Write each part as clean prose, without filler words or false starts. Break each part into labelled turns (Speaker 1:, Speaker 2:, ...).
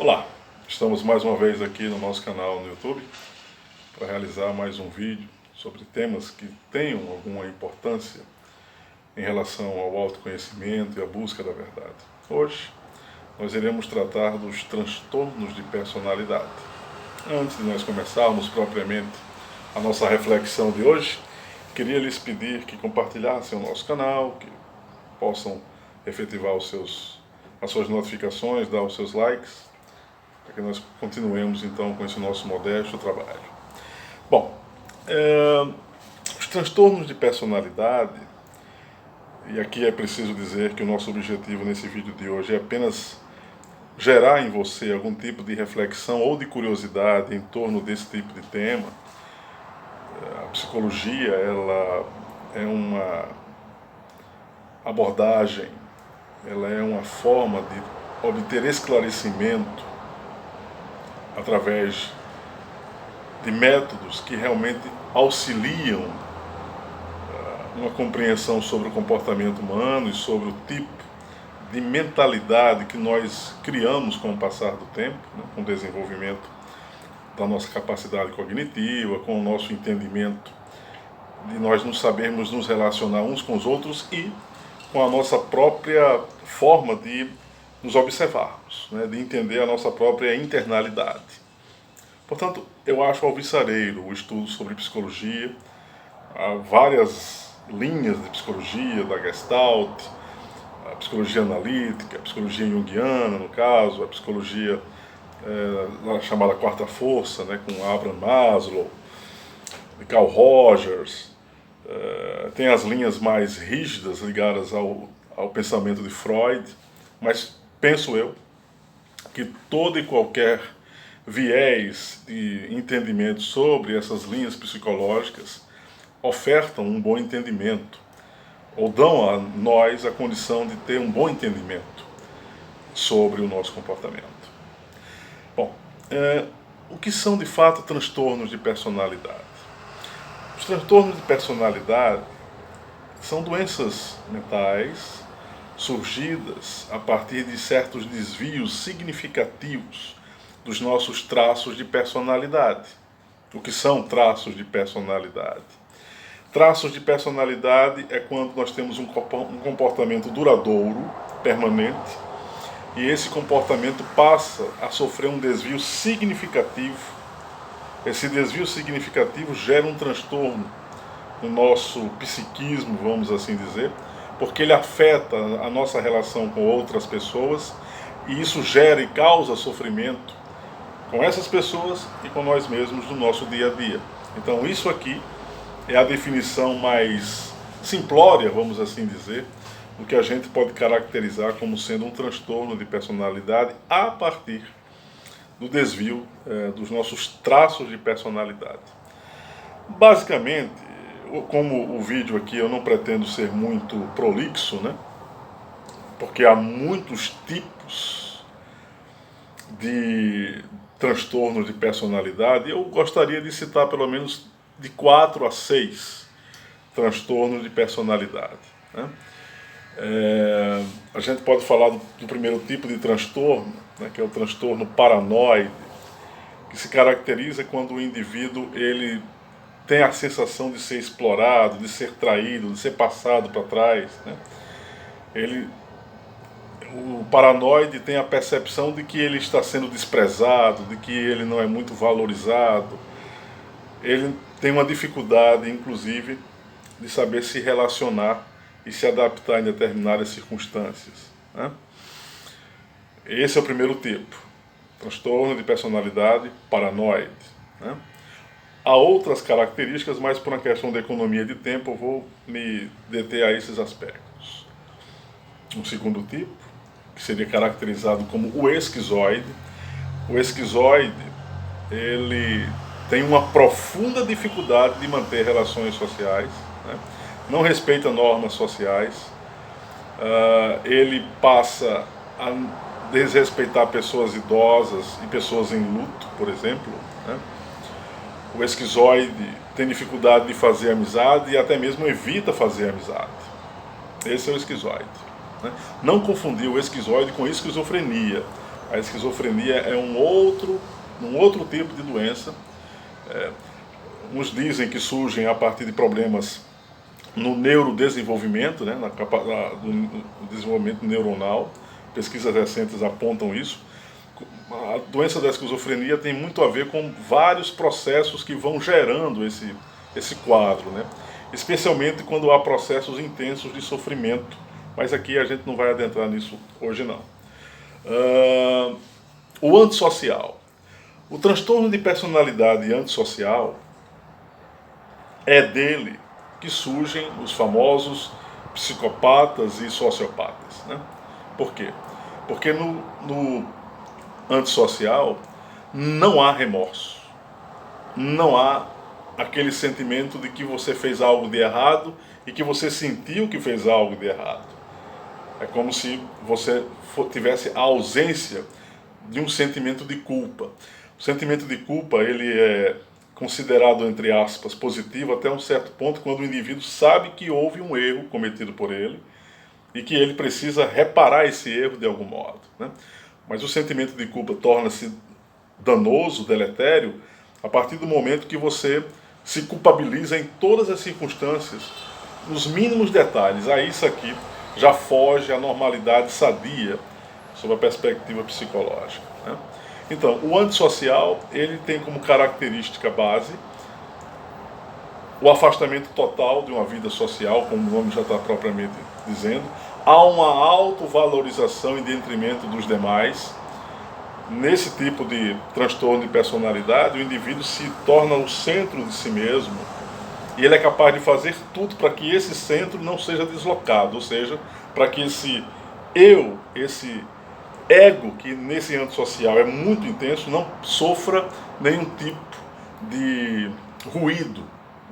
Speaker 1: Olá, estamos mais uma vez aqui no nosso canal no YouTube para realizar mais um vídeo sobre temas que tenham alguma importância em relação ao autoconhecimento e à busca da verdade. Hoje nós iremos tratar dos transtornos de personalidade. Antes de nós começarmos propriamente a nossa reflexão de hoje, queria lhes pedir que compartilhassem o nosso canal, que possam efetivar as suas notificações, dar os seus likes, para que nós continuemos então com esse nosso modesto trabalho. Bom, os transtornos de personalidade, e aqui é preciso dizer que o nosso objetivo nesse vídeo de hoje é apenas gerar em você algum tipo de reflexão ou de curiosidade em torno desse tipo de tema. A psicologia, ela é uma abordagem, ela é uma forma de obter esclarecimento através de métodos que realmente auxiliam uma compreensão sobre o comportamento humano e sobre o tipo de mentalidade que nós criamos com o passar do tempo, né, com o desenvolvimento da nossa capacidade cognitiva, com o nosso entendimento de nós não sabermos nos relacionar uns com os outros e com a nossa própria forma de nos observarmos, né, de entender a nossa própria internalidade. Portanto, eu acho alvissareiro o estudo sobre psicologia. Há várias linhas de psicologia, da Gestalt, a psicologia analítica, a psicologia junguiana, no caso, a psicologia chamada quarta força, né, com Abraham Maslow, Carl Rogers. Tem as linhas mais rígidas ligadas ao pensamento de Freud, mas penso eu que todo e qualquer viés de entendimento sobre essas linhas psicológicas ofertam um bom entendimento, ou dão a nós a condição de ter um bom entendimento sobre o nosso comportamento. Bom, o que são de fato transtornos de personalidade? Os transtornos de personalidade são doenças mentais surgidas a partir de certos desvios significativos dos nossos traços de personalidade. O que são traços de personalidade? Traços de personalidade é quando nós temos um comportamento duradouro, permanente, e esse comportamento passa a sofrer um desvio significativo. Esse desvio significativo gera um transtorno no nosso psiquismo, vamos assim dizer, porque ele afeta a nossa relação com outras pessoas e isso gera e causa sofrimento com essas pessoas e com nós mesmos no nosso dia a dia. Então isso aqui é a definição mais simplória, vamos assim dizer, do que a gente pode caracterizar como sendo um transtorno de personalidade a partir do desvio dos nossos traços de personalidade. Basicamente, como o vídeo aqui eu não pretendo ser muito prolixo, né? Porque há muitos tipos de transtornos de personalidade, eu gostaria de citar pelo menos de 4 a 6 transtornos de personalidade, né? A gente pode falar do primeiro tipo de transtorno, né, que é o transtorno paranoide, que se caracteriza quando o indivíduo ele tem a sensação de ser explorado, de ser traído, de ser passado para trás, né? O paranoide tem a percepção de que ele está sendo desprezado, de que ele não é muito valorizado. Ele tem uma dificuldade, inclusive, de saber se relacionar e se adaptar em determinadas circunstâncias, né? Esse é o primeiro tipo, transtorno de personalidade paranoide, né? Há outras características, mas por uma questão de economia de tempo eu vou me deter a esses aspectos. Um segundo tipo, que seria caracterizado como o esquizoide. O esquizoide, ele tem uma profunda dificuldade de manter relações sociais, né? Não respeita normas sociais, ele passa a desrespeitar pessoas idosas e pessoas em luto, por exemplo, né? O esquizoide tem dificuldade de fazer amizade e até mesmo evita fazer amizade. Esse é o esquizoide, né? Não confundir o esquizoide com esquizofrenia. A esquizofrenia é um outro tipo de doença. Uns dizem que surgem a partir de problemas no neurodesenvolvimento, né, no desenvolvimento neuronal. Pesquisas recentes apontam isso. A doença da esquizofrenia tem muito a ver com vários processos que vão gerando esse quadro, né? Especialmente quando há processos intensos de sofrimento, mas aqui a gente não vai adentrar nisso hoje não. O antissocial. O transtorno de personalidade antissocial é dele que surgem os famosos psicopatas e sociopatas, né? Por quê? Porque no antissocial não há remorso, não há aquele sentimento de que você fez algo de errado e que você sentiu que fez algo de errado. É como se você tivesse a ausência de um sentimento de culpa. O sentimento de culpa, ele é considerado, entre aspas, positivo até um certo ponto, quando o indivíduo sabe que houve um erro cometido por ele e que ele precisa reparar esse erro de algum modo, né? Mas o sentimento de culpa torna-se danoso, deletério, a partir do momento que você se culpabiliza em todas as circunstâncias, nos mínimos detalhes. Aí isso aqui já foge à normalidade sadia, sob a perspectiva psicológica, né? Então, o antissocial, ele tem como característica base o afastamento total de uma vida social, como o nome já está propriamente dizendo. Há uma autovalorização em detrimento dos demais. Nesse tipo de transtorno de personalidade, o indivíduo se torna o centro de si mesmo e ele é capaz de fazer tudo para que esse centro não seja deslocado, ou seja, para que esse eu, esse ego, que nesse antissocial é muito intenso, não sofra nenhum tipo de ruído,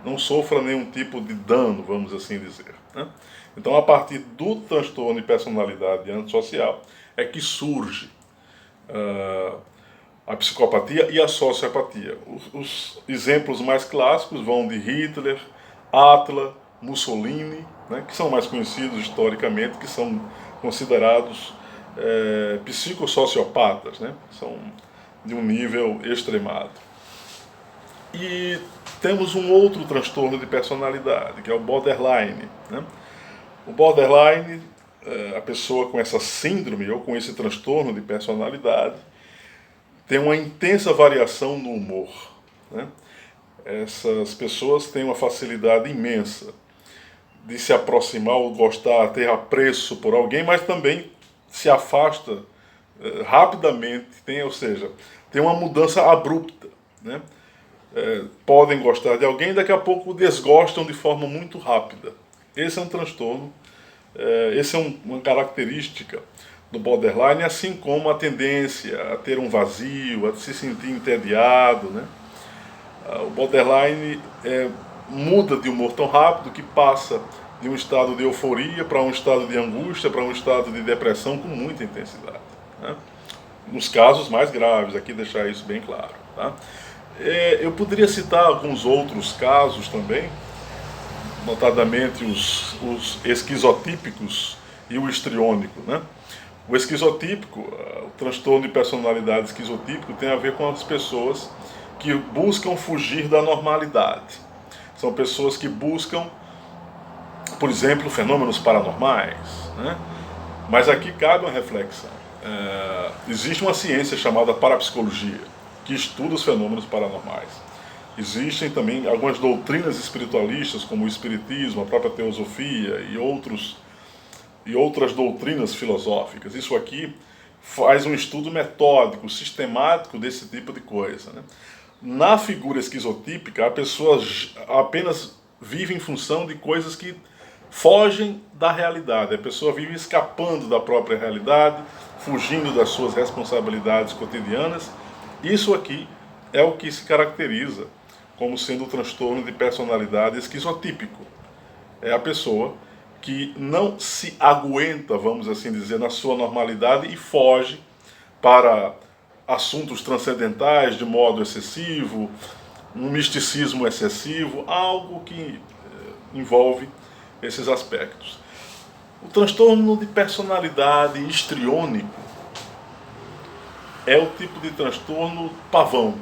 Speaker 1: não sofra nenhum tipo de dano, vamos assim dizer, né? Então, a partir do transtorno de personalidade antissocial é que surge a psicopatia e a sociopatia. Os exemplos mais clássicos vão de Hitler, Attila, Mussolini, né, que são mais conhecidos historicamente, que são considerados psicossociopatas, né, são de um nível extremado. E temos um outro transtorno de personalidade, que é o borderline, né? O borderline, a pessoa com essa síndrome ou com esse transtorno de personalidade, tem uma intensa variação no humor, né? Essas pessoas têm uma facilidade imensa de se aproximar ou gostar, ter apreço por alguém, mas também se afasta rapidamente, ou seja, tem uma mudança abrupta, né? Podem gostar de alguém e daqui a pouco desgostam de forma muito rápida. Esse é um transtorno, essa é uma característica do borderline, assim como a tendência a ter um vazio, a se sentir entediado, né? O borderline muda de humor tão rápido que passa de um estado de euforia para um estado de angústia, para um estado de depressão com muita intensidade, né? Nos casos mais graves, aqui deixar isso bem claro, tá? Eu poderia citar alguns outros casos também, notadamente os esquizotípicos e o histriônico, né? O esquizotípico, o transtorno de personalidade esquizotípico, tem a ver com as pessoas que buscam fugir da normalidade. São pessoas que buscam, por exemplo, fenômenos paranormais, né? Mas aqui cabe uma reflexão. Existe uma ciência chamada parapsicologia, que estuda os fenômenos paranormais. Existem também algumas doutrinas espiritualistas, como o espiritismo, a própria teosofia e outras doutrinas filosóficas. Isso aqui faz um estudo metódico, sistemático desse tipo de coisa, né? Na figura esquizotípica, a pessoa apenas vive em função de coisas que fogem da realidade. A pessoa vive escapando da própria realidade, fugindo das suas responsabilidades cotidianas. Isso aqui é o que se caracteriza como sendo o transtorno de personalidade esquizotípico. É a pessoa que não se aguenta, vamos assim dizer, na sua normalidade e foge para assuntos transcendentais de modo excessivo, um misticismo excessivo, algo que envolve esses aspectos. O transtorno de personalidade histriônico é o tipo de transtorno pavão.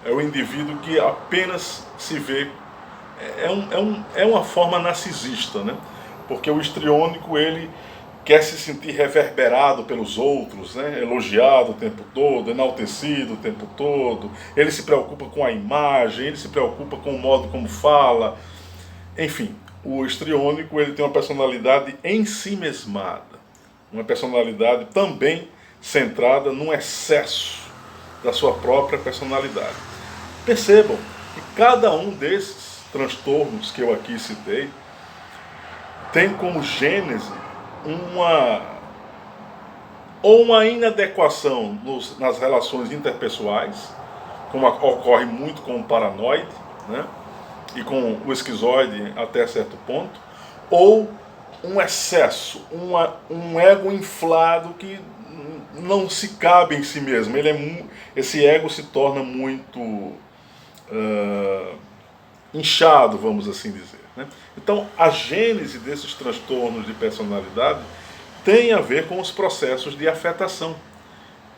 Speaker 1: É o indivíduo que apenas se vê. É uma forma narcisista, né? Porque o histriônico, ele quer se sentir reverberado pelos outros, né? Elogiado o tempo todo, enaltecido o tempo todo. Ele se preocupa com a imagem, ele se preocupa com o modo como fala. Enfim, o histriônico, ele tem uma personalidade ensimesmada. Uma personalidade também centrada num excesso da sua própria personalidade. Percebam que cada um desses transtornos que eu aqui citei tem como gênese uma inadequação nas relações interpessoais, como ocorre muito com o paranoide, né, e com o esquizoide até certo ponto, ou um excesso, um ego inflado que não se cabe em si mesmo. Esse ego se torna muito inchado, vamos assim dizer, né? Então, a gênese desses transtornos de personalidade tem a ver com os processos de afetação,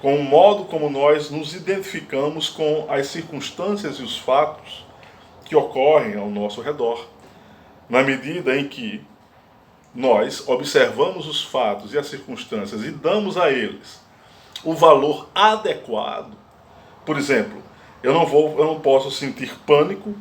Speaker 1: com o modo como nós nos identificamos com as circunstâncias e os fatos que ocorrem ao nosso redor. Na medida em que nós observamos os fatos e as circunstâncias e damos a eles o valor adequado. Por exemplo, eu não posso sentir pânico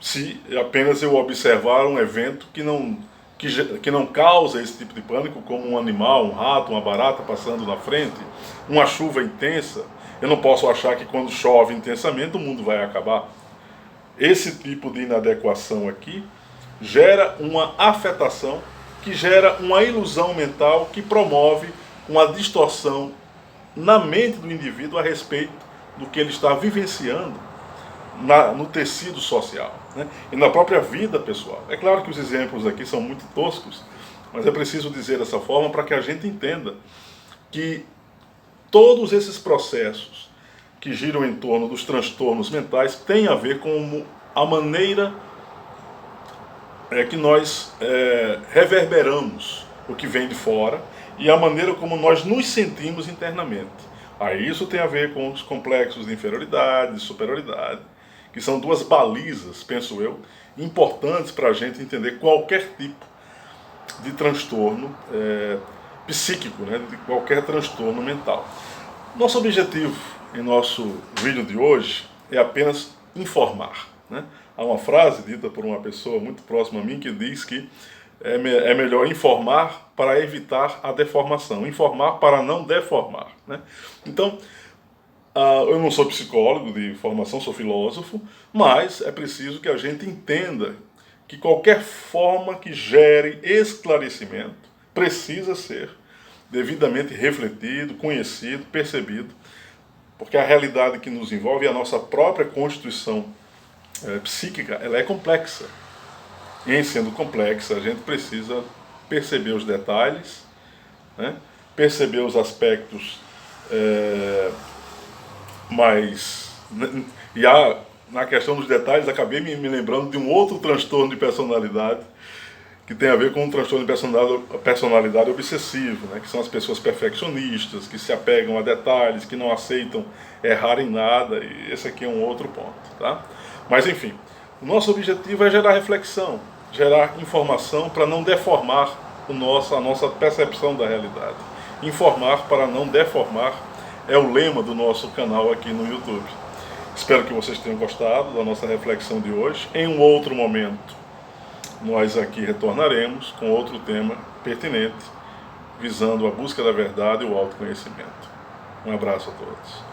Speaker 1: se apenas eu observar um evento que não causa esse tipo de pânico, como um animal, um rato, uma barata passando na frente, uma chuva intensa. Eu não posso achar que quando chove intensamente o mundo vai acabar. Esse tipo de inadequação aqui gera uma afetação, que gera uma ilusão mental, que promove uma distorção na mente do indivíduo a respeito do que ele está vivenciando no tecido social, né? E na própria vida pessoal. É claro que os exemplos aqui são muito toscos, mas é preciso dizer dessa forma para que a gente entenda que todos esses processos que giram em torno dos transtornos mentais têm a ver com a maneira que nós reverberamos o que vem de fora e a maneira como nós nos sentimos internamente. Aí isso tem a ver com os complexos de inferioridade, de superioridade, que são duas balizas, penso eu, importantes para a gente entender qualquer tipo de transtorno psíquico, né, de qualquer transtorno mental. Nosso objetivo em nosso vídeo de hoje é apenas informar, né? Há uma frase dita por uma pessoa muito próxima a mim que diz que é melhor informar para evitar a deformação, informar para não deformar, né? Então, eu não sou psicólogo de formação, sou filósofo, mas é preciso que a gente entenda que qualquer forma que gere esclarecimento precisa ser devidamente refletido, conhecido, percebido, porque a realidade que nos envolve, a nossa própria constituição psíquica, ela é complexa. E em sendo complexa, a gente precisa perceber os detalhes, né? Perceber os aspectos na questão dos detalhes, acabei me lembrando de um outro transtorno de personalidade que tem a ver com um transtorno de personalidade obsessivo, né? Que são as pessoas perfeccionistas, que se apegam a detalhes, que não aceitam errar em nada, e esse aqui é um outro ponto, tá? Mas enfim, o nosso objetivo é gerar reflexão, gerar informação para não deformar a nossa percepção da realidade. Informar para não deformar é o lema do nosso canal aqui no YouTube. Espero que vocês tenham gostado da nossa reflexão de hoje. Em um outro momento, nós aqui retornaremos com outro tema pertinente, visando a busca da verdade e o autoconhecimento. Um abraço a todos.